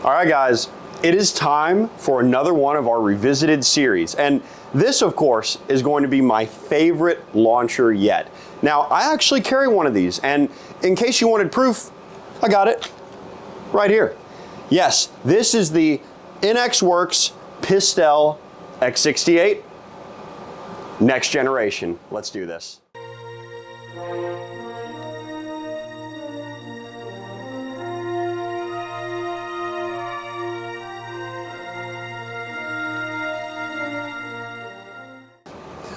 All right, guys, it is time for another one of our revisited series. And this, of course, is going to be my favorite launcher yet. Now, I actually carry one of these, and in case you wanted proof, I got it right here. Yes, this is the NX Works Pistelle X68 next generation. Let's do this.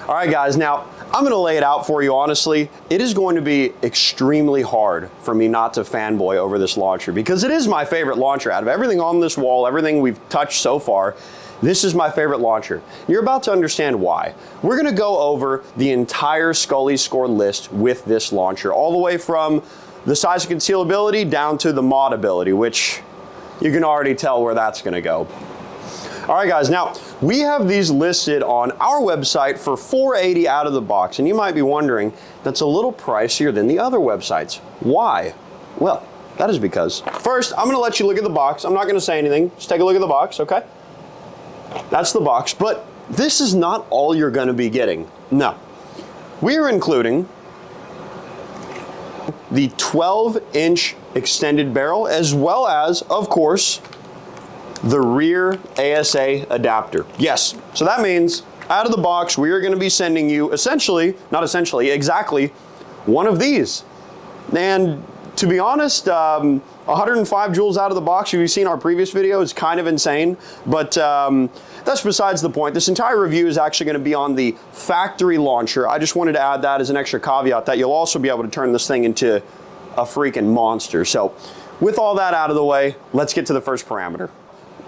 All right, guys, now I'm going to lay it out for you honestly. It is going to be extremely hard for me not to fanboy over this launcher because it is my favorite launcher. Out of everything on this wall, everything we've touched so far, this is my favorite launcher. You're about to understand why. We're going to go over the entire Skully score list with this launcher, all the way from the size of concealability down to the modability, which you can already tell where that's going to go. All right, guys, now we have these listed on our website for $480 out of the box, and you might be wondering, that's a little pricier than the other websites. Why? Well, that is because, first, I'm gonna let you look at the box. I'm not gonna say anything, just take a look at the box, okay? That's the box, but this is not all you're gonna be getting. No. We are including the 12-inch extended barrel, as well as, of course, the rear ASA adapter. Yes, so that means out of the box, we are going to be sending you exactly one of these. And to be honest, 105 joules out of the box, if you've seen our previous video, is kind of insane, but that's besides the point. This entire review is actually going to be on the factory launcher. I just wanted to add that as an extra caveat that you'll also be able to turn this thing into a freaking monster. So with all that out of the way, let's get to the first parameter.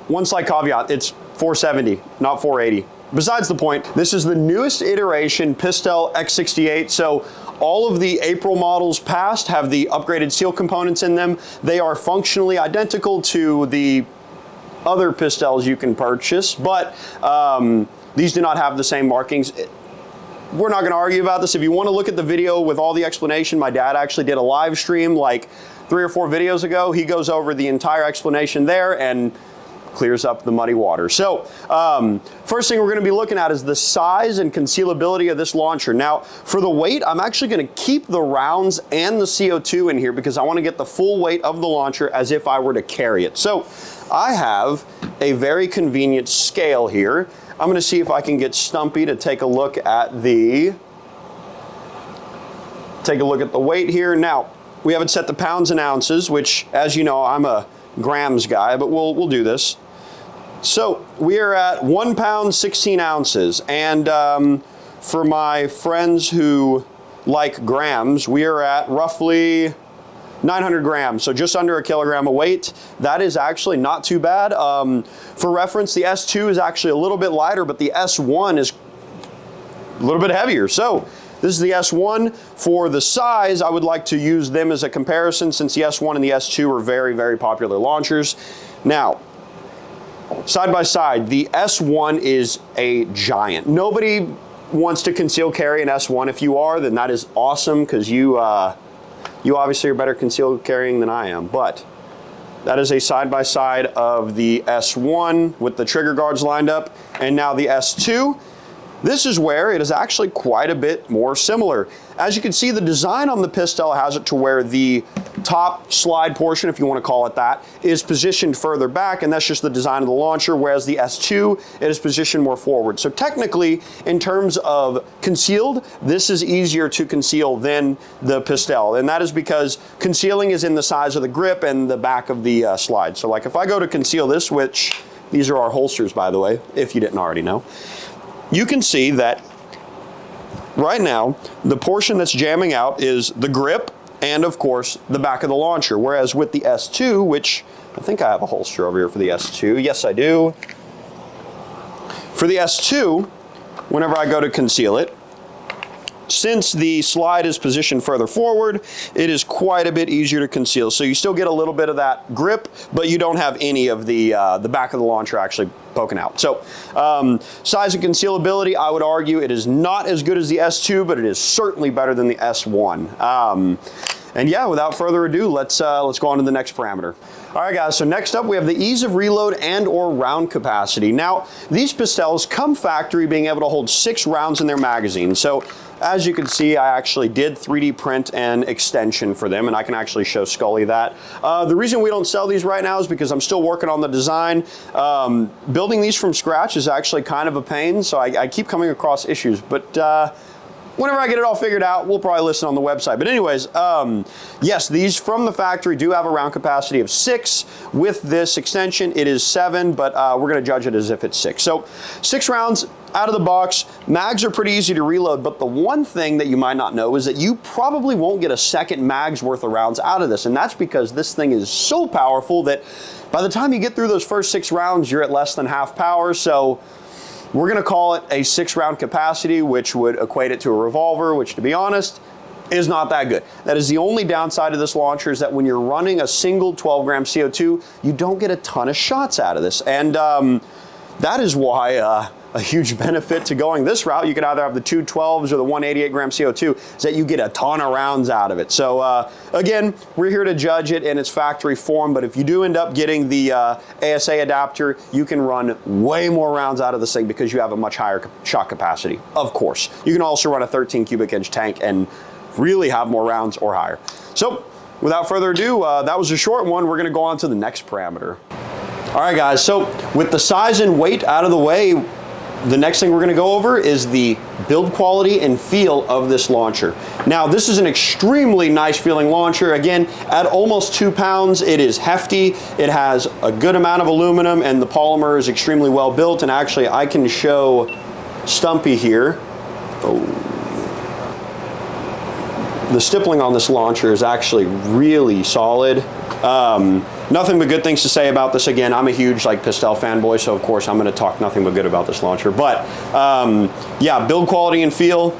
One slight caveat, it's 470, not 480. Besides the point, this is the newest iteration Pistelle X68, so all of the April models past have the upgraded seal components in them. They are functionally identical to the other Pistelles you can purchase, but these do not have the same markings. We're not gonna argue about this. If you wanna look at the video with all the explanation, my dad actually did a live stream like 3 or 4 videos ago. He goes over the entire explanation there and clears up the muddy water. So first thing we're going to be looking at is the size and concealability of this launcher. Now for the weight, I'm actually going to keep the rounds and the CO2 in here because I want to get the full weight of the launcher as if I were to carry it. So I have a very convenient scale here. I'm going to see if I can get Stumpy to take a look at the weight here. Now we have it set to pounds and ounces, which, as you know, I'm a grams guy, but we'll do this. So we are at 1 pound 16 ounces, and for my friends who like grams, we are at roughly 900 grams, so just under a kilogram of weight. That is actually not too bad. For reference, the S2 is actually a little bit lighter, but the S1 is a little bit heavier. So this is the S1. For the size, I would like to use them as a comparison since the S1 and the S2 are very, very popular launchers. Now, side by side, the S1 is a giant. Nobody wants to conceal carry an S1. If you are, then that is awesome because you obviously are better concealed carrying than I am. But that is a side by side of the S1 with the trigger guards lined up, and now the S2. This is where it is actually quite a bit more similar. As you can see, the design on the Pistelle has it to where the top slide portion, if you want to call it that, is positioned further back, and that's just the design of the launcher, whereas the S2, it is positioned more forward. So technically, in terms of concealed, this is easier to conceal than the Pistelle, and that is because concealing is in the size of the grip and the back of the slide. So like if I go to conceal this, which these are our holsters, by the way, if you didn't already know, you can see that right now, the portion that's jamming out is the grip and, of course, the back of the launcher. Whereas with the S2, which I think I have a holster over here for the S2. Yes, I do. For the S2, whenever I go to conceal it, since the slide is positioned further forward, it is quite a bit easier to conceal. So you still get a little bit of that grip, but you don't have any of the back of the launcher actually poking out. So size and concealability, I would argue it is not as good as the S2, but it is certainly better than the S1. And yeah, without further ado, let's go on to the next parameter. All right, guys, so next up we have the ease of reload and or round capacity. Now, these Pistelles come factory being able to hold 6 rounds in their magazine. So, as you can see, I actually did 3D print an extension for them, and I can actually show Skully that. The reason we don't sell these right now is because I'm still working on the design. Building these from scratch is actually kind of a pain, so I keep coming across issues, but whenever I get it all figured out, we'll probably list it on the website. But anyways, yes, these from the factory do have a round capacity of 6. With this extension, it is 7, but we're gonna judge it as if it's 6. So 6 rounds out of the box. Mags are pretty easy to reload, but the one thing that you might not know is that you probably won't get a second mag's worth of rounds out of this, and that's because this thing is so powerful that by the time you get through those first 6 rounds, you're at less than half power. So we're gonna call it a 6-round capacity, which would equate it to a revolver, which, to be honest, is not that good. That is the only downside of this launcher, is that when you're running a single 12-gram CO2, you don't get a ton of shots out of this. And that is why a huge benefit to going this route, you could either have the 212s or the 188-gram CO2, is that you get a ton of rounds out of it. So again, we're here to judge it in its factory form, but if you do end up getting the ASA adapter, you can run way more rounds out of this thing because you have a much higher shot capacity, of course. You can also run a 13 cubic inch tank and really have more rounds or higher. So without further ado, that was a short one. We're gonna go on to the next parameter. All right, guys, so with the size and weight out of the way, the next thing we're going to go over is the build quality and feel of this launcher. Now, this is an extremely nice feeling launcher. Again, at almost 2 pounds, it is hefty. It has a good amount of aluminum, and the polymer is extremely well built. And actually, I can show Stumpy here. Oh. The stippling on this launcher is actually really solid. Nothing but good things to say about this. Again, I'm a huge Pistelle fanboy, so of course I'm going to talk nothing but good about this launcher. But yeah, build quality and feel,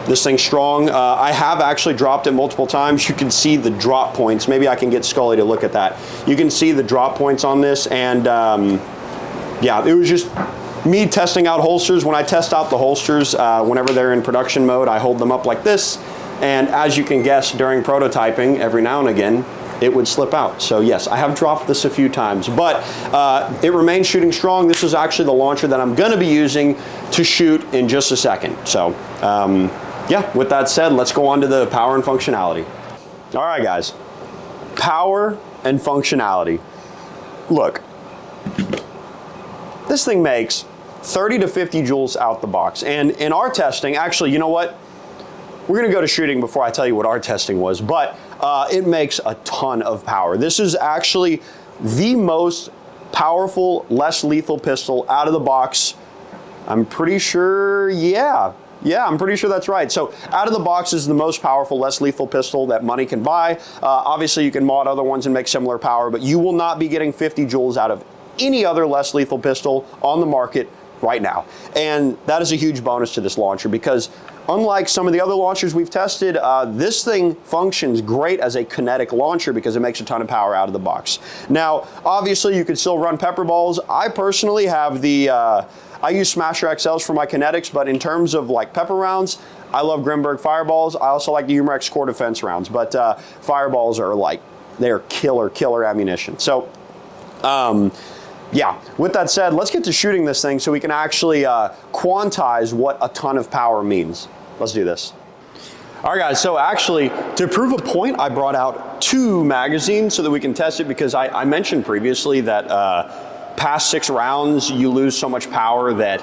this thing's strong. I have actually dropped it multiple times. You can see the drop points. Maybe I can get Skully to look at that. You can see the drop points on this, and yeah, it was just me testing out holsters. When I test out the holsters, whenever they're in production mode, I hold them up like this, and as you can guess, during prototyping, every now and again, it would slip out. So yes, I have dropped this a few times, but it remains shooting strong. This is actually the launcher that I'm gonna be using to shoot in just a second. So yeah, with that said, let's go on to the power and functionality. All right, guys, power and functionality. Look, this thing makes 30 to 50 joules out the box. And in our testing, actually, you know what? We're gonna go to shooting before I tell you what our testing was, but it makes a ton of power. This is actually the most powerful, less lethal pistol out of the box. I'm pretty sure, yeah, I'm pretty sure that's right. So out of the box is the most powerful, less lethal pistol that money can buy. Obviously you can mod other ones and make similar power, but you will not be getting 50 joules out of any other less lethal pistol on the market right now. And that is a huge bonus to this launcher, because unlike some of the other launchers we've tested, this thing functions great as a kinetic launcher because it makes a ton of power out of the box. Now, obviously you could still run pepper balls. I personally have the, I use Smasher XLs for my kinetics, but in terms of pepper rounds, I love Grimberg fireballs. I also like the Umarex core defense rounds, but fireballs are they're killer ammunition. So, yeah, with that said, let's get to shooting this thing so we can actually quantize what a ton of power means. Let's do this. All right, guys, so actually, to prove a point, I brought out 2 magazines so that we can test it, because I mentioned previously that past 6 rounds, you lose so much power that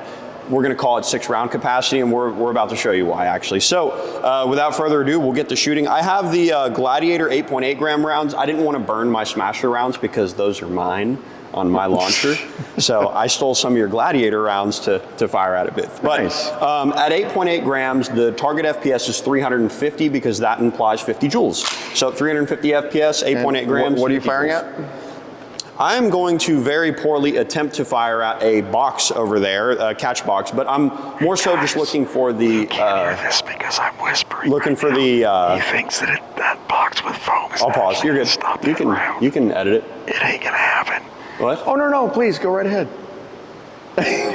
we're gonna call it 6-round capacity, and we're about to show you why, actually. So, without further ado, we'll get to shooting. I have the Gladiator 8.8 gram rounds. I didn't want to burn my Smasher rounds because those are mine on my launcher. So I stole some of your Gladiator rounds to fire at it with. But nice. At 8.8 grams, the target FPS is 350 because that implies 50 joules. So 350 FPS, 8.8 grams. What are you firing at? I'm going to very poorly attempt to fire at a box over there, a catch box, but I'm more so just looking for the. You can't hear this because I'm whispering. Looking for the. He thinks that that box with foam is. I'll pause. You're good. Stop you can edit it. It ain't gonna happen. What? Oh no, please go right ahead.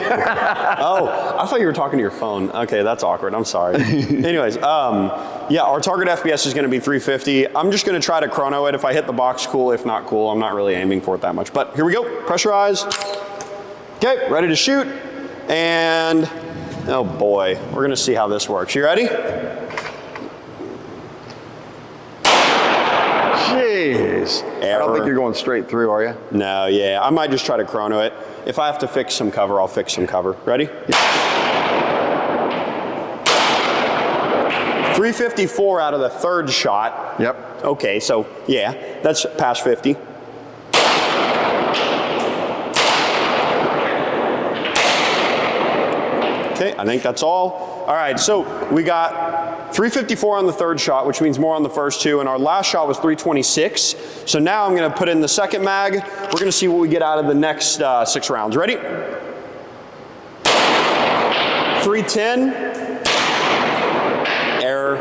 Oh, I thought you were talking to your phone. Okay, that's awkward. I'm sorry. Anyways, yeah, our target FPS is going to be 350. I'm just going to try to chrono it. If I hit the box, cool. If not, cool. I'm not really aiming for it that much. But here we go. Pressurize. Okay, ready to shoot. And, oh boy, we're going to see how this works. You ready? Jeez. Error. I don't think you're going straight through, are you? No, yeah. I might just try to chrono it. If I have to fix some cover, I'll fix some cover. Ready? 354 out of the third shot. Yep. Okay, so yeah, that's past 50. Okay, I think that's all. All right, so we got 354 on the third shot, which means more on the first two, and our last shot was 326. So now I'm gonna put in the second mag. We're gonna see what we get out of the next 6 rounds. Ready? 310. Error.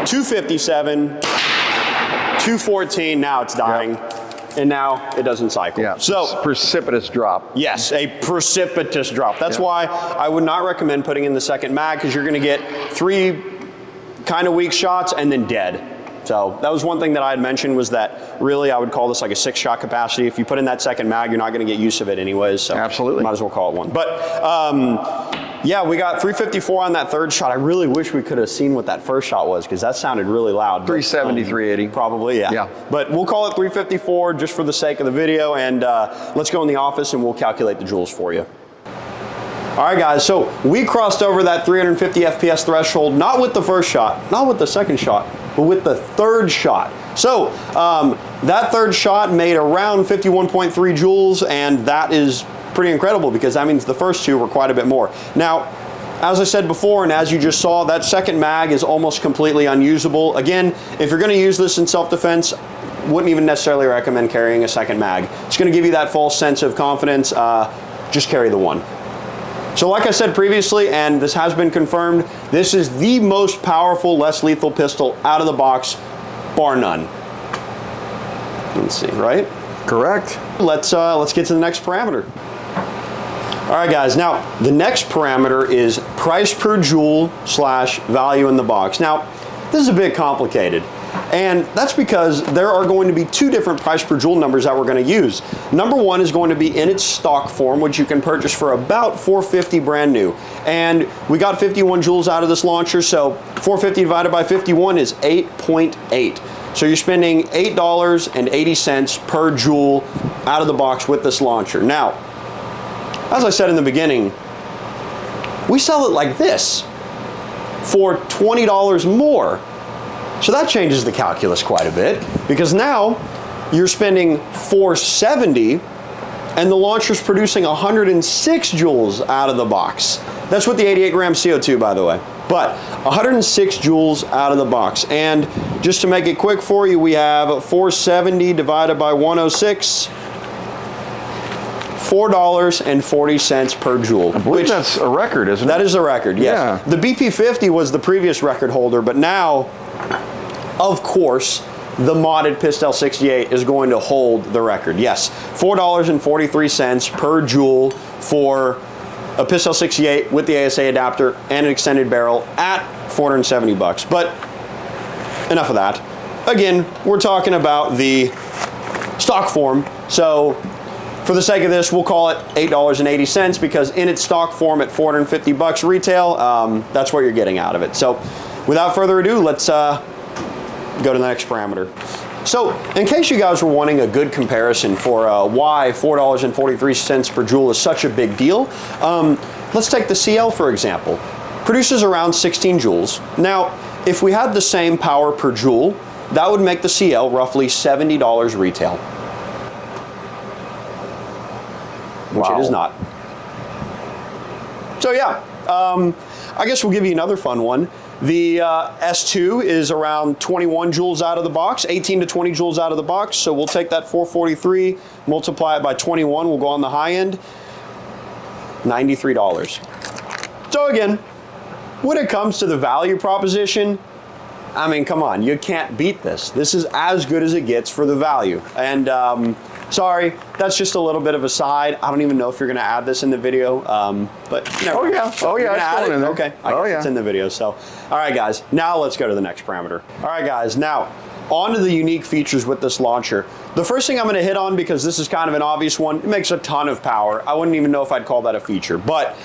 257. 214, now it's dying. Yep. And now it doesn't cycle. Yeah, so precipitous drop. yes, a precipitous drop. That's why I would not recommend putting in the second mag, because you're going to get 3 kind of weak shots and then dead. So that was one thing that I had mentioned, was that really I would call this like a 6-shot capacity. If you put in that second mag, you're not going to get use of it anyways. So absolutely, might as well call it one. But yeah, we got 354 on that third shot. I really wish we could have seen what that first shot was, because that sounded really loud. 370, 380. Probably, yeah. Yeah. But we'll call it 354 just for the sake of the video, and let's go in the office and we'll calculate the joules for you. All right, guys, so we crossed over that 350 FPS threshold, not with the first shot, not with the second shot, but with the third shot. So that third shot made around 51.3 joules, and that is pretty incredible, because that means the first two were quite a bit more. Now, as I said before, and as you just saw, that second mag is almost completely unusable. Again, if you're going to use this in self-defense, wouldn't even necessarily recommend carrying a second mag. It's going to give you that false sense of confidence. Just carry the one. So like I said previously, and this has been confirmed, this is the most powerful, less lethal pistol out of the box, bar none. Let's see, right? Correct. Let's get to the next parameter. All right, guys, now the next parameter is price per joule / value in the box. Now, this is a bit complicated, and that's because there are going to be 2 different price per joule numbers that we're going to use. Number 1 is going to be in its stock form, which you can purchase for about $450 brand new. And we got 51 joules out of this launcher, so 450 divided by 51 is 8.8. So you're spending $8.80 per joule out of the box with this launcher. Now, as I said in the beginning, we sell it like this for $20 more. So that changes the calculus quite a bit, because now you're spending $470 and the launcher's producing 106 joules out of the box. That's with the 88 gram CO2, by the way. But 106 joules out of the box. And just to make it quick for you, we have 470 divided by 106. $4.40 per joule. I believe that's a record, isn't it? That is a record, yes. Yeah. The BP50 was the previous record holder, but now, of course, the modded Pistelle X68 is going to hold the record. Yes, $4.43 per joule for a Pistelle X68 with the ASA adapter and an extended barrel at 470 bucks. But enough of that. Again, we're talking about the stock form, so for the sake of this, we'll call it $8.80, because in its stock form at 450 bucks retail, that's what you're getting out of it. So without further ado, let's go to the next parameter. So in case you guys were wanting a good comparison for why $4.43 per joule is such a big deal, let's take the CL for example. Produces around 16 joules. Now, if we had the same power per joule, that would make the CL roughly $70 retail. Which it is not. So yeah, I guess we'll give you another fun one. The S2 is around 21 joules out of the box, 18 to 20 joules out of the box. So we'll take that 443, multiply it by 21, we'll go on the high end, $93. So again, when it comes to the value proposition, I mean, come on, you can't beat this. This is as good as it gets for the value. And sorry, that's just a little bit of a side. I don't even know if you're going to add this in the video, but Oh yeah, it's going in there. Okay, I guess it's in the video. So, all right, guys, now let's go to the next parameter. All right, guys, now on to the unique features with this launcher. The first thing I'm going to hit on, because this is kind of an obvious one, it makes a ton of power. I wouldn't even know if I'd call that a feature. But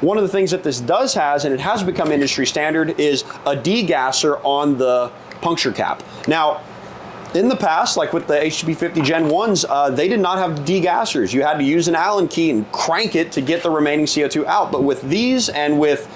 one of the things that this does has, and it has become industry standard, is a degasser on the puncture cap. Now, in the past, like with the HDP50 Gen 1s, they did not have degassers. You had to use an Allen key and crank it to get the remaining CO2 out. But with these and with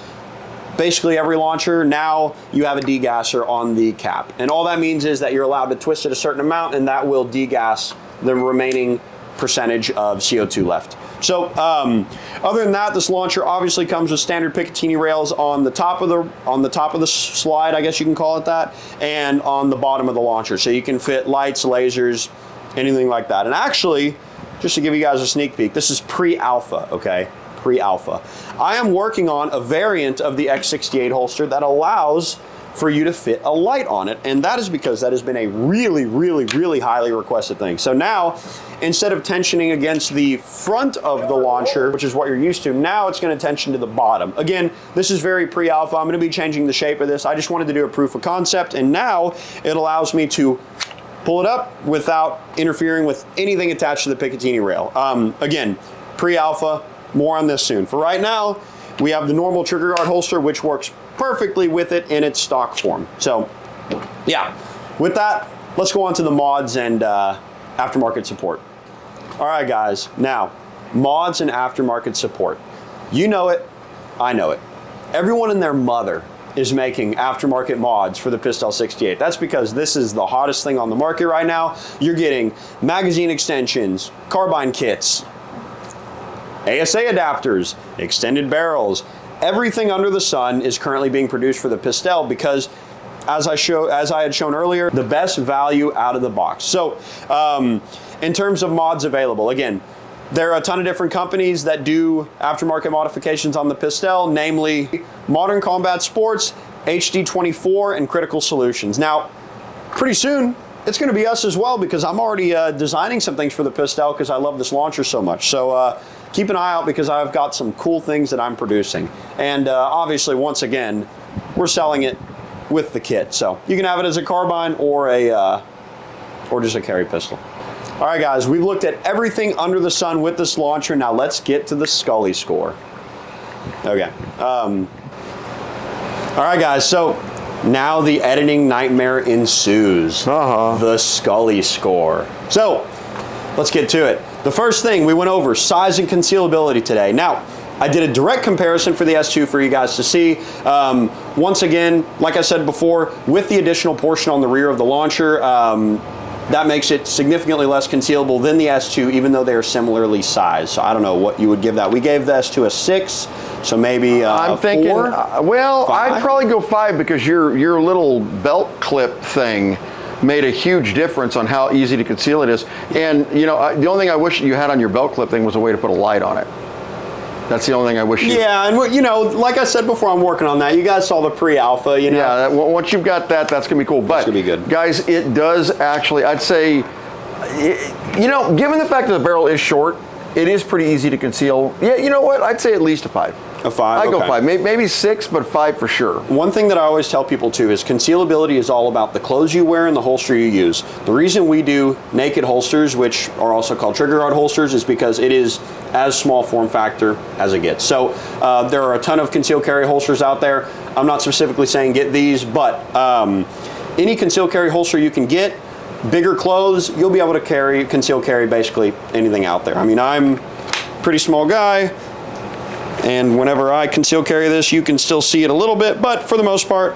basically every launcher, now you have a degasser on the cap. And all that means is that you're allowed to twist it a certain amount, and that will degas the remaining percentage of CO2 left. So other than that, this launcher obviously comes with standard Picatinny rails on the top of the slide, I guess you can call it that, and on the bottom of the launcher. So you can fit lights, lasers, anything like that. And actually, just to give you guys a sneak peek, this is pre-alpha, okay? Pre-alpha. I am working on a variant of the X68 holster that allows for you to fit a light on it, and that is because that has been a really highly requested thing. So now, instead of tensioning against the front of the launcher, which is what you're used to, now it's going to tension to the bottom. Again, this is very pre-alpha. I'm going to be changing the shape of this. I just wanted to do a proof of concept, and now it allows me to pull it up without interfering with anything attached to the Picatinny rail. Again, pre-alpha, more on this soon. For right now, we have the normal trigger guard holster, which works perfectly with it in its stock form. So yeah, with that, let's go on to the mods and aftermarket support. All right, guys, now mods and aftermarket support. You know it, I know it. Everyone and their mother is making aftermarket mods for the Pistelle 68. That's because this is the hottest thing on the market right now. You're getting magazine extensions, carbine kits, ASA adapters, extended barrels. Everything under the sun is currently being produced for the Pistelle because, as I had shown earlier, the best value out of the box. So in terms of mods available, again, there are a ton of different companies that do aftermarket modifications on the Pistelle, namely Modern Combat Sports, HD24, and Critical Solutions. Now, pretty soon, it's going to be us as well, because I'm already designing some things for the Pistelle because I love this launcher so much. So keep an eye out, because I've got some cool things that I'm producing. And obviously, once again, we're selling it with the kit. So you can have it as a carbine or just a carry pistol. All right, guys, we've looked at everything under the sun with this launcher. Now let's get to the Skully score. Okay. All right, guys, so now the editing nightmare ensues. The Skully score. So let's get to it. The first thing, we went over size and concealability today. Now, I did a direct comparison for the S2 for you guys to see. Once again, like I said before, with the additional portion on the rear of the launcher, that makes it significantly less concealable than the S2, even though they are similarly sized. So I don't know what you would give that. We gave the S2 a 6, so maybe I'm thinking, 4? well, 5? I'd probably go 5, because your little belt clip thing made a huge difference on how easy to conceal it is. And you know, the only thing I wish you had on your belt clip thing was a way to put a light on it. That's the only thing I wish you... Yeah, and you know, like I said before, I'm working on that. You guys saw the pre-alpha, you know. Yeah, once you've got that, that's going to be cool. But, it's going to be good. Guys, it does actually, I'd say, you know, given the fact that the barrel is short, it is pretty easy to conceal. Yeah, you know what? I'd say at least a 5. A 5? I'd go Okay. 5. Maybe 6, but 5 for sure. One thing that I always tell people too is concealability is all about the clothes you wear and the holster you use. The reason we do naked holsters, which are also called trigger guard holsters, is because it is as small form factor as it gets. So there are a ton of concealed carry holsters out there. I'm not specifically saying get these, but any concealed carry holster you can get, bigger clothes, you'll be able to conceal carry basically anything out there. I mean, I'm a pretty small guy, and whenever I conceal carry this, you can still see it a little bit, but for the most part,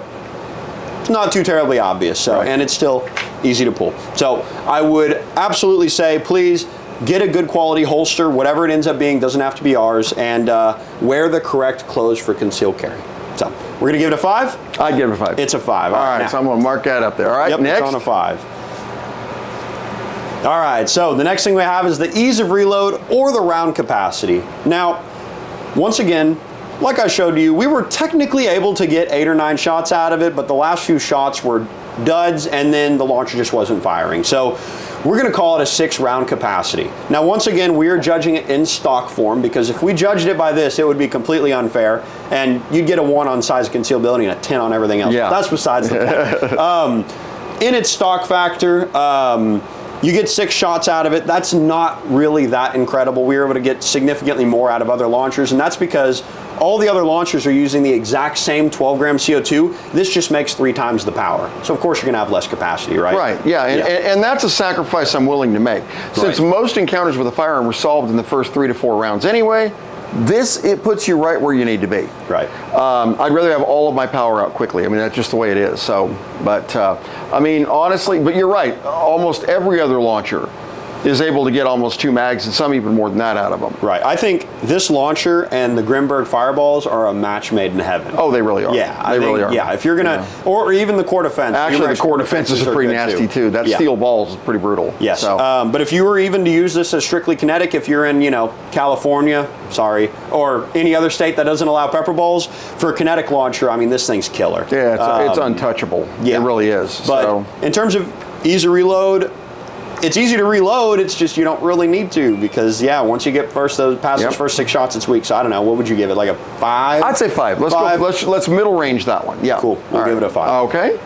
it's not too terribly obvious. So, and it's still easy to pull. So I would absolutely say, please get a good quality holster, whatever it ends up being, doesn't have to be ours, and wear the correct clothes for concealed carry. So we're gonna give it a 5? I'd give it a 5. It's a 5. All right, so I'm gonna mark that up there. All right, yep, next. it's on a 5. All right, so the next thing we have is the ease of reload or the round capacity. Now, once again, like I showed you, we were technically able to get 8 or 9 shots out of it, but the last few shots were duds, and then the launcher just wasn't firing. So We're going to call it a 6-round capacity. Now, once again, we are judging it in stock form, because if we judged it by this, it would be completely unfair, and you'd get a 1 on size of concealability and a 10 on everything else. Yeah. That's besides the point. In its stock factor, you get 6 shots out of it. That's not really that incredible. We were able to get significantly more out of other launchers, and that's because all the other launchers are using the exact same 12-gram CO2. This just makes 3 times the power. So of course you're gonna have less capacity, right? Right, yeah, and that's a sacrifice I'm willing to make. Since most encounters with a firearm are solved in the first 3 to 4 rounds anyway, it puts you right where you need to be. Right. I'd rather have all of my power out quickly. I mean, that's just the way it is. So, but I mean, honestly, but you're right. Almost every other launcher is able to get almost 2 mags, and some even more than that out of them. Right. I think this launcher and the Grimberg Fireballs are a match made in heaven. Oh, they really are. Yeah, they really are. Yeah, if you're gonna, or even the Core Defense. Actually, the Core Defenses are pretty nasty too. That steel balls is pretty brutal. Yes. So. But if you were even to use this as strictly kinetic, if you're in, California, or any other state that doesn't allow pepper balls, for a kinetic launcher, I mean, this thing's killer. Yeah, it's untouchable. Yeah. It really is. But so. In terms of ease of reload, it's easy to reload. It's just you don't really need to, because once you get past those first 6 shots, it's weak. So I don't know. What would you give it? Like a 5? I'd say 5. Let's go. Let's middle range that one. Yeah. Cool. We'll give it a 5. Okay.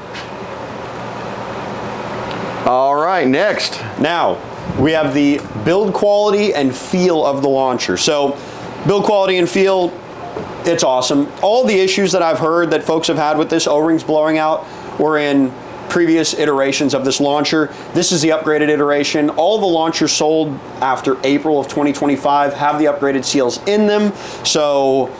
All right. Next. Now we have the build quality and feel of the launcher. So build quality and feel, it's awesome. All the issues that I've heard that folks have had with this, O-rings blowing out, were in previous iterations of this launcher. This is the upgraded iteration. All the launchers sold after April of 2025 have the upgraded seals in them. So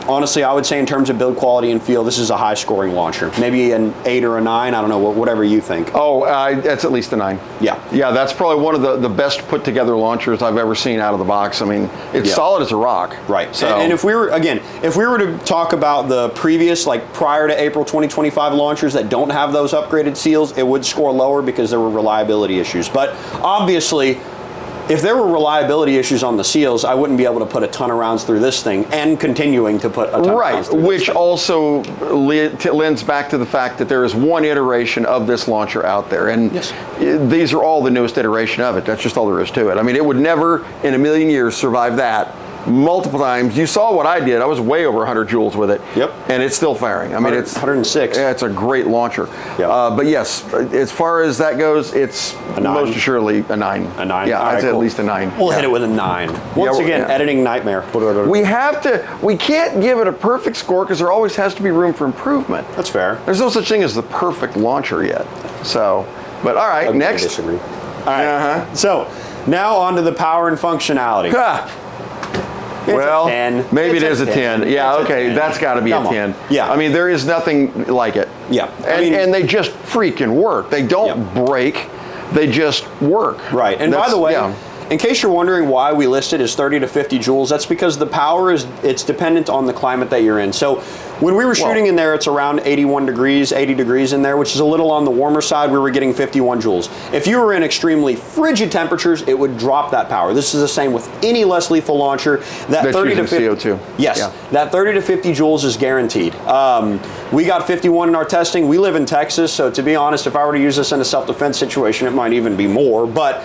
honestly, I would say in terms of build quality and feel, this is a high scoring launcher. Maybe an 8 or a 9, I don't know, whatever you think. Oh, that's at least a 9. Yeah. Yeah, that's probably one of the best put together launchers I've ever seen out of the box. I mean, it's solid as a rock. Right. So. And if we were to talk about the previous, like prior to April 2025 launchers that don't have those upgraded seals, it would score lower because there were reliability issues. But obviously, if there were reliability issues on the seals, I wouldn't be able to put a ton of rounds through this thing and continuing to put a ton of rounds through which this thing. also lends back to the fact that there is one iteration of this launcher out there, and these are all the newest iteration of it. That's just all there is to it. I mean, it would never in a million years survive that. Multiple times. You saw what I did. I was way over 100 joules with it. Yep. And it's still firing. I mean, it's 106. Yeah, it's a great launcher. Yep. But yes, as far as that goes, it's most assuredly a 9. A 9? Yeah, I'd say at least a 9. We'll hit it with a 9. Once again, editing nightmare. We can't give it a perfect score because there always has to be room for improvement. That's fair. There's no such thing as the perfect launcher yet. So, but all right, next. I disagree. All right. So, now on to the power and functionality. Well, maybe it is a 10. Yeah, okay, that's got to be a 10. Yeah. I mean, there is nothing like it. Yeah. And they just freaking work. They don't break. They just work. Right. And by the way, in case you're wondering why we list it as 30 to 50 joules, that's because the power it's dependent on the climate that you're in. So when we were shooting in there, it's around 81 degrees, 80 degrees in there, which is a little on the warmer side. We were getting 51 joules. If you were in extremely frigid temperatures, it would drop that power. This is the same with any less lethal launcher. That 30 to 50 CO2. Yes, that 30 to 50 joules is guaranteed. We got 51 in our testing. We live in Texas, so to be honest, if I were to use this in a self-defense situation, it might even be more. But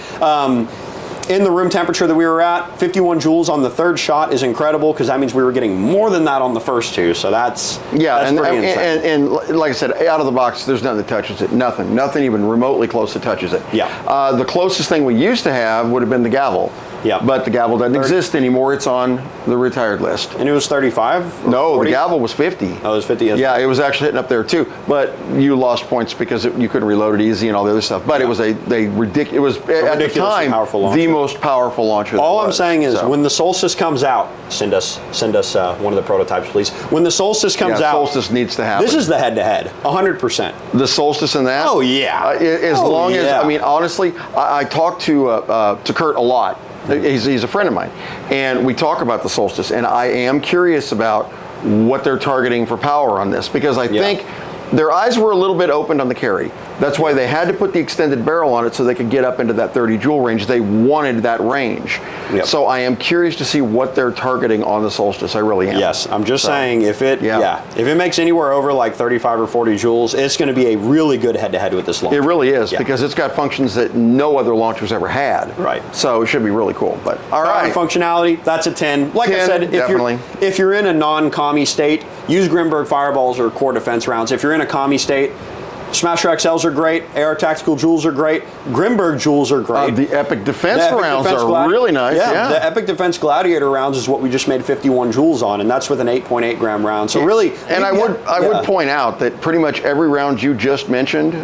in the room temperature that we were at, 51 joules on the third shot is incredible, because that means we were getting more than that on the first 2. So that's pretty insane. And like I said, out of the box, there's nothing that touches it. Nothing even remotely close that touches it. Yeah. The closest thing we used to have would have been the gavel. Yeah. But the gavel doesn't exist anymore. It's on the retired list. And it was 35? No, 40? the gavel was 50. Oh, it was 50. Yeah, it was actually hitting up there too. But you lost points because you couldn't reload it easy and all the other stuff. But it was at the time the most powerful launcher. All I'm saying is, when the Solstice comes out, send us one of the prototypes, please. When the Solstice comes out, Solstice needs to happen. This is the head-to-head, 100%. The Solstice and that. Oh yeah. As long as I mean, honestly, I talk to Kurt a lot. He's a friend of mine, and we talk about the Solstice, and I am curious about what they're targeting for power on this, because I think their eyes were a little bit opened on the carry. That's why they had to put the extended barrel on it so they could get up into that 30 Joule range. They wanted that range. Yep. So I am curious to see what they're targeting on the Solstice. I really am. Yes, I'm just saying if it if it makes anywhere over like 35 or 40 joules, it's going to be a really good head-to-head with this launcher. It really is because it's got functions that no other launcher's ever had. Right. So it should be really cool. But all right. Functionality, that's a 10. Like 10, I said, if you're in a non-commie state, use Grimberg fireballs or core defense rounds. If you're in a commie state, Smasher XLs are great. AR Tactical Joules are great. Grimberg Joules are great. The Epic Defense rounds are really nice. Yeah, the Epic Defense Gladiator rounds is what we just made 51 joules on, and that's with an 8.8 gram round. So really, and I would point out that pretty much every round you just mentioned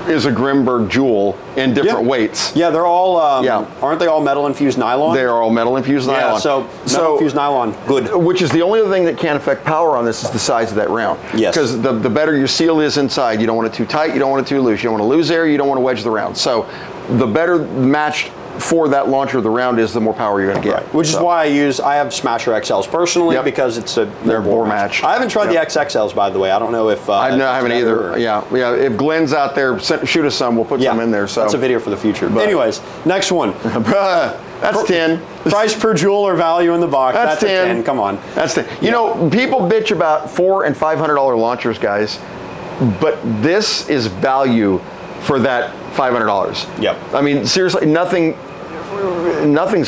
is a Grimberg Joule in different weights. Yeah, they're all, aren't they all metal infused nylon? They are all metal infused nylon. Yeah, so metal infused nylon, good. Which is the only other thing that can affect power on this is the size of that round. Yes. Because the better your seal is inside, you don't want it too tight, you don't want it too loose, you don't want to lose air, you don't want to wedge the round. So the better matched for that launcher the round is, the more power you're going to get. Right. Which is why I have Smasher XLs personally because it's they're bore match. I haven't tried the XXLs, by the way. I don't know if I haven't either. Yeah. If Glenn's out there, shoot us some. We'll put some in there. So that's a video for the future. But anyways, next one. That's 10. Price per joule or value in the box. That's 10. A 10. Come on. That's 10. You know, people bitch about $400 and $500 launchers, guys, but this is value for that $500. Yep. I mean, seriously, nothing's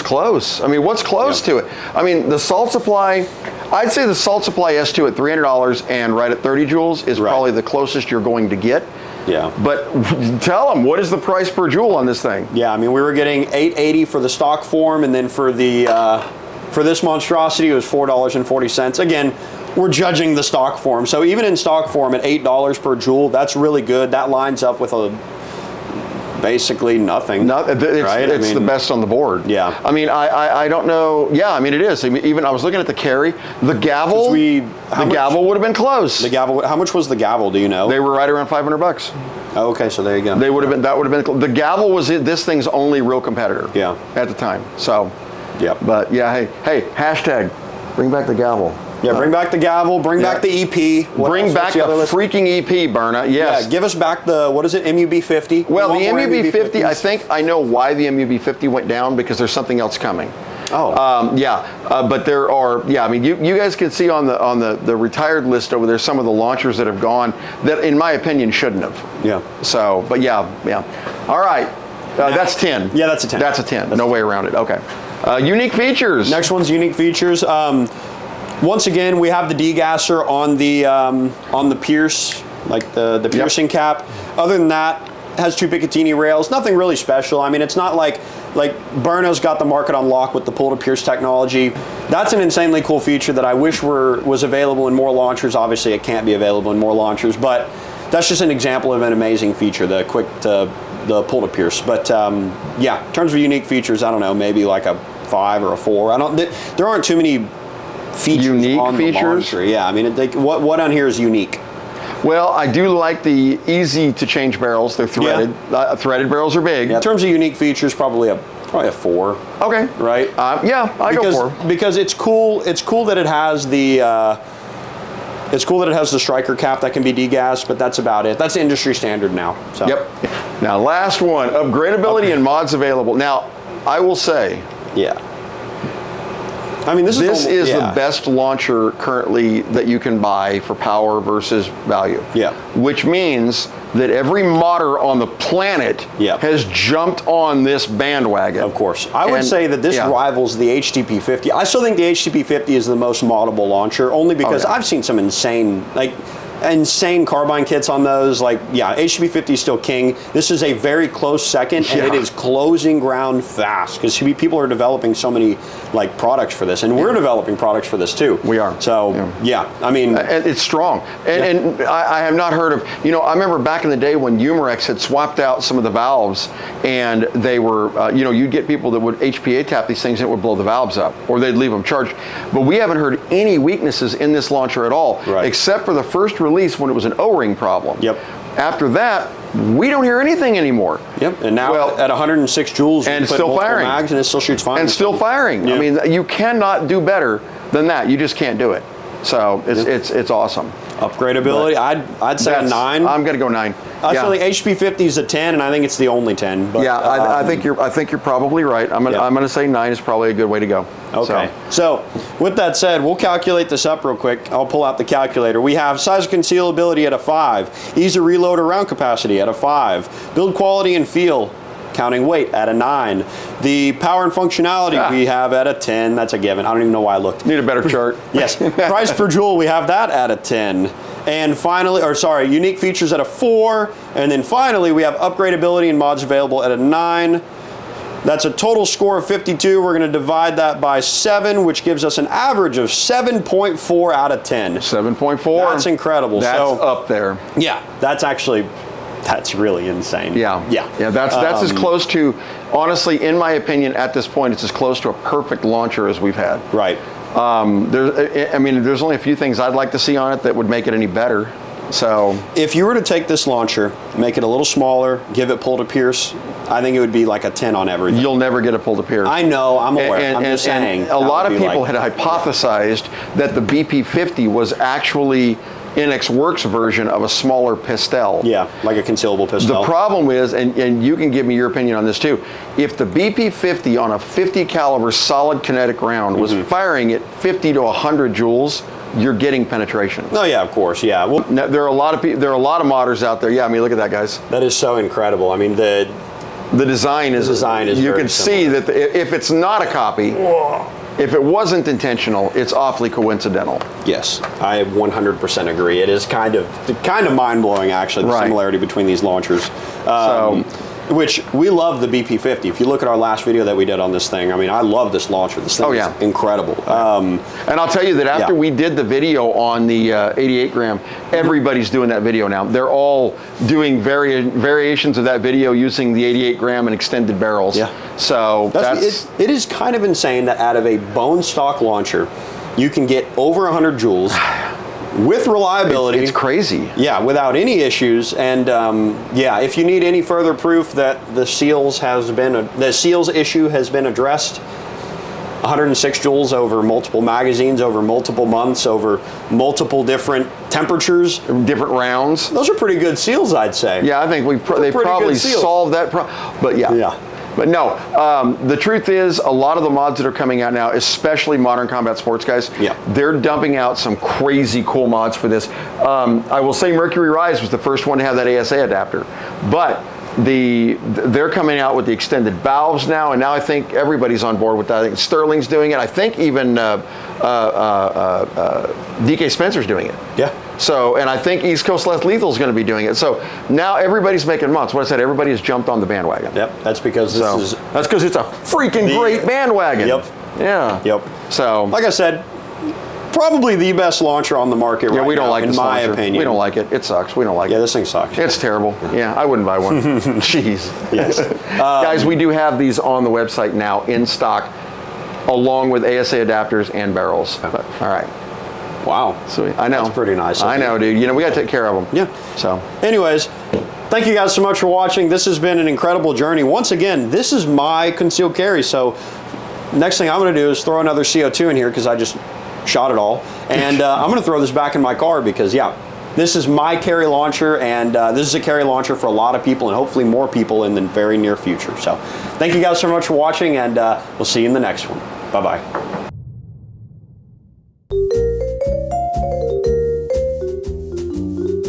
close. I mean, what's close to it? I mean, the Salt Supply, I'd say the Salt Supply S2 at $300 and right at 30 joules is probably the closest you're going to get. Yeah. But tell them, what is the price per joule on this thing? Yeah, I mean, we were getting $8.80 for the stock form, and then for the for this monstrosity, it was $4.40. Again, we're judging the stock form. So even in stock form at $8 per joule, that's really good. That lines up with basically nothing. It's the best on the board. Yeah. I mean, I don't know. Yeah, I mean, it is. I mean, even I was looking at the carry. The gavel. Gavel would have been close. The gavel. How much was the gavel? Do you know? They were right around $500. Oh, okay, so there you go. They would have been. That would have been. The gavel was this thing's only real competitor. Yeah. At the time. So. Yeah. But yeah, hey, hashtag, bring back the gavel. Yeah, bring back the gavel, bring back the EP. Bring back the freaking EP, Berna, yes. Yeah, give us back the, what is it, MUB50? Well, the MUB50, I think I know why the MUB50 went down, because there's something else coming. Oh. But there are, I mean, you guys can see on the retired list over there some of the launchers that have gone that, in my opinion, shouldn't have. Yeah. So, but yeah. All right, that's 10. Yeah, that's a 10. That's a 10, no way around it, okay. Unique features. Next one's unique features. Once again, we have the degasser on the pierce, like the piercing cap. Other than that, it has 2 Picatinny rails. Nothing really special. I mean, it's not like Berno's got the market on lock with the pull to pierce technology. That's an insanely cool feature that I wish was available in more launchers. Obviously, it can't be available in more launchers, but that's just an example of an amazing feature, the the pull to pierce. But yeah, in terms of unique features, I don't know, maybe like a 5 or a 4. There aren't too many features on the launcher. Yeah, I mean, what on here is unique? Well, I do like the easy to change barrels. They're threaded. Yeah. Threaded barrels are big. Yeah, in terms of unique features, probably a 4. Okay. Right? Yeah, I go 4. Because it's cool. It's cool that it has the. It's cool that it has the striker cap that can be degassed, but that's about it. That's industry standard now. So. Yep. Now, last one: upgradability and mods available. Now, I will say. Yeah. I mean, this is the best launcher currently that you can buy for power versus value. Yeah. Which means that every modder on the planet has jumped on this bandwagon. Of course. I would say that this rivals the HTP50. I still think the HTP50 is the most moddable launcher, only because I've seen some insane carbine kits on those. HTP50 is still king. This is a very close second, and it is closing ground fast because people are developing so many products for this, and we're developing products for this too. We are. So I mean, it's strong, and I have not heard of. I remember back in the day when Umarex had swapped out some of the valves, and they were, you'd get people that would HPA tap these things and it would blow the valves up, or they'd leave them charged. But we haven't heard any weaknesses in this launcher at all, except for the first release when it was an O-ring problem. Yep. After that, we don't hear anything anymore. Yep. And now at 106 joules, and still firing, mags, and it still shoots fine. And still firing. Yeah. I mean, you cannot do better than that. You just can't do it. So it's awesome. Upgradability, I'd say a 9. I'm gonna go 9. I feel like HP 50 is a 10, and I think it's the only 10. But, yeah, I think you're probably right. I'm gonna say 9 is probably a good way to go. Okay. So with that said, we'll calculate this up real quick. I'll pull out the calculator. We have size of concealability at a 5, ease of reload or round capacity at a 5, build quality and feel, counting weight, at a 9. The power and functionality we have at a 10. That's a given. I don't even know why I looked. Need a better chart. Yes. Price per Joule, we have that at a 10. And finally, unique features at a 4. And then finally, we have upgradability and mods available at a 9. That's a total score of 52. We're going to divide that by 7, which gives us an average of 7.4 out of 10. 7.4. That's incredible. That's up there. Yeah, that's really insane. Yeah. That's as close to, honestly, in my opinion, at this point, it's as close to a perfect launcher as we've had. Right. There's only a few things I'd like to see on it that would make it any better. So if you were to take this launcher, make it a little smaller, give it pull to pierce, I think it would be like a 10 on everything. You'll never get a pull to pierce. I know, I'm aware. I'm just saying. A lot of people had hypothesized that the BP50 was actually NX Works version of a smaller Pistelle. Yeah, like a concealable Pistelle. The problem is, and you can give me your opinion on this too, if the BP50 on a 50 caliber solid kinetic round was firing at 50 to 100 joules, you're getting penetration. Oh yeah, of course, yeah. Well, now, there are a lot of modders out there. Yeah, I mean, look at that, guys. That is so incredible. I mean, the design is you can see that if it's not a copy, if it wasn't intentional, it's awfully coincidental. Yes, I 100% agree. It is kind of mind-blowing, actually, the similarity between these launchers. Which we love the BP50. If you look at our last video that we did on this thing, I mean, I love this launcher. This thing is incredible. And I'll tell you that after we did the video on the 88 gram, everybody's doing that video now. They're all doing variations of that video using the 88 gram and extended barrels. Yeah. So it is kind of insane that out of a bone stock launcher, you can get over 100 joules. With reliability. It's crazy. Yeah, without any issues. And yeah, if you need any further proof that the seals issue has been addressed, 106 joules over multiple magazines, over multiple months, over multiple different temperatures. Different rounds. Those are pretty good seals, I'd say. Yeah, I think they probably solved that problem. But yeah. But no, the truth is, a lot of the mods that are coming out now, especially Modern Combat Sports guys, they're dumping out some crazy cool mods for this. I will say Mercury Rise was the first one to have that ASA adapter, but they're coming out with the extended valves now, and now I think everybody's on board with that. I think Sterling's doing it. I think even DK Spencer's doing it. Yeah. So, and I think East Coast Less Lethal is going to be doing it. So now everybody's making mods. What I said, everybody has jumped on the bandwagon. Yep. That's because that's because it's a freaking great bandwagon. Yep. Yeah. Yep. So, like I said, probably the best launcher on the market right now. Yeah, we don't like this launcher. In my opinion. We don't like it. It sucks. We don't like it. Yeah, this thing sucks. It's terrible. Yeah, I wouldn't buy one. Jeez. Yes. Guys, we do have these on the website now in stock, along with ASA adapters and barrels. But, all right. Wow. Sweet. I know. That's pretty nice. I know, dude. You know, we got to take care of them. Yeah. So. Anyways, thank you guys so much for watching. This has been an incredible journey. Once again, this is my concealed carry. So next thing I'm going to do is throw another CO2 in here because I just shot it all. And I'm going to throw this back in my car because, yeah, this is my carry launcher, and this is a carry launcher for a lot of people and hopefully more people in the very near future. So thank you guys so much for watching, and we'll see you in the next one. Bye-bye.